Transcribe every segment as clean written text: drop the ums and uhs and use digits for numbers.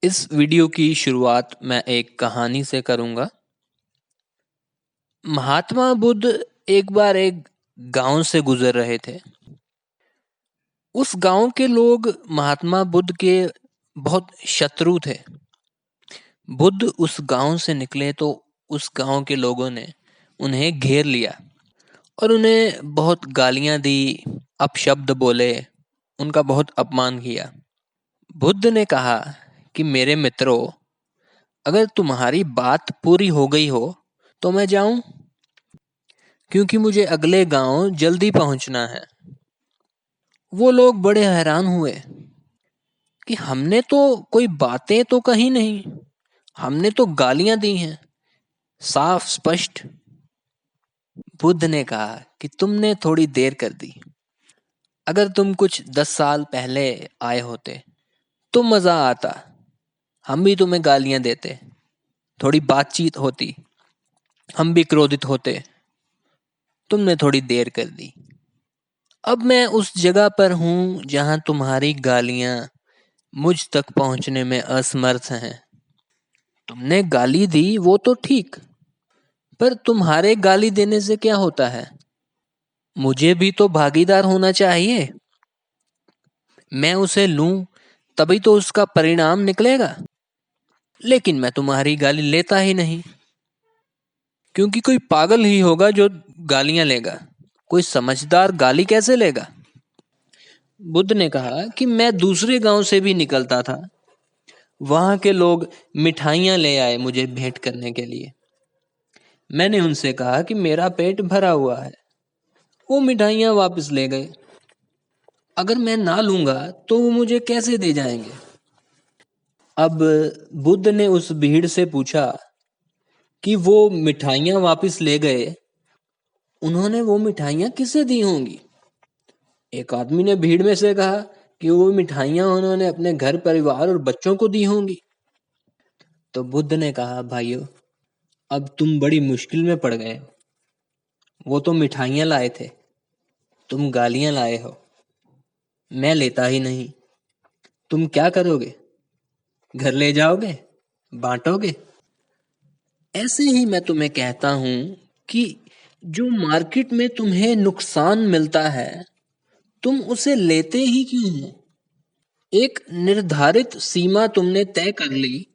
इस वीडियो की शुरुआत मैं एक कहानी से करूंगा। महात्मा बुद्ध एक बार एक गांव से गुजर रहे थे। उस गांव के लोग महात्मा बुद्ध के बहुत शत्रु थे। बुद्ध उस गांव से निकले तो उस गांव के लोगों ने उन्हें घेर लिया और उन्हें बहुत गालियां दी, अपशब्द बोले, उनका बहुत अपमान किया। बुद्ध ने कहा कि मेरे मित्रों, अगर तुम्हारी बात पूरी हो गई हो तो मैं जाऊं, क्योंकि मुझे अगले गांव जल्दी पहुंचना है। वो लोग बड़े हैरान हुए कि हमने तो कोई बातें तो कही नहीं, हमने तो गालियां दी हैं, साफ स्पष्ट। बुद्ध ने कहा कि तुमने थोड़ी देर कर दी। अगर तुम कुछ 10 साल पहले आए होते तो मजा आता, हम भी तुम्हें गालियां देते, थोड़ी बातचीत होती, हम भी क्रोधित होते। तुमने थोड़ी देर कर दी। अब मैं उस जगह पर हूं जहां तुम्हारी गालियां मुझ तक पहुंचने में असमर्थ हैं। तुमने गाली दी वो तो ठीक, पर तुम्हारे गाली देने से क्या होता है? मुझे भी तो भागीदार होना चाहिए। मैं उसे लूं तभी तो उसका परिणाम निकलेगा। लेकिन मैं तुम्हारी गाली लेता ही नहीं, क्योंकि कोई पागल ही होगा जो गालियां लेगा। कोई समझदार गाली कैसे लेगा? बुद्ध ने कहा कि मैं दूसरे गांव से भी निकलता था। वहां के लोग मिठाइयां ले आए मुझे भेंट करने के लिए। मैंने उनसे कहा कि मेरा पेट भरा हुआ है। वो मिठाइयां वापस ले गए। अगर मैं ना लूंगा तो वो मुझे कैसे दे जाएंगे? अब बुद्ध ने उस भीड़ से पूछा कि वो मिठाइयां वापस ले गए, उन्होंने वो मिठाइयां किसे दी होंगी? एक आदमी ने भीड़ में से कहा कि वो मिठाइयां उन्होंने अपने घर परिवार और बच्चों को दी होंगी। तो बुद्ध ने कहा, भाइयों, अब तुम बड़ी मुश्किल में पड़ गए। वो तो मिठाइयां लाए थे, तुम गालियां लाए हो। मैं लेता ही नहीं। तुम क्या करोगे? घर ले जाओगे? बांटोगे? ऐसे ही मैं तुम्हें कहता हूं कि जो मार्केट में तुम्हें नुकसान मिलता है, तुम उसे लेते ही क्यों हो? एक निर्धारित सीमा तुमने तय कर ली,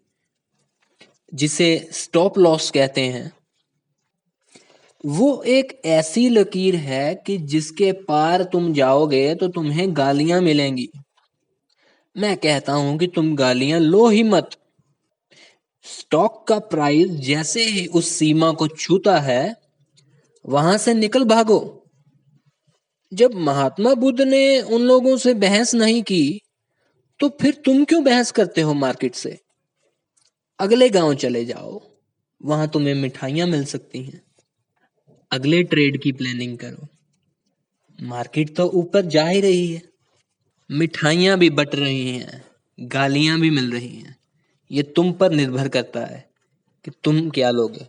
जिसे स्टॉप लॉस कहते हैं। वो एक ऐसी लकीर है कि जिसके पार तुम जाओगे तो तुम्हें गालियां मिलेंगी। मैं कहता हूं कि तुम गालियां लो ही मत। स्टॉक का प्राइस जैसे ही उस सीमा को छूता है, वहां से निकल भागो। जब महात्मा बुद्ध ने उन लोगों से बहस नहीं की, तो फिर तुम क्यों बहस करते हो मार्केट से? अगले गांव चले जाओ, वहां तुम्हें मिठाइयां मिल सकती हैं। अगले ट्रेड की प्लानिंग करो। मार्केट तो ऊपर जा ही रही है, मिठाइयां भी बट रही हैं, गालियां भी मिल रही हैं। ये तुम पर निर्भर करता है कि तुम क्या लोगे।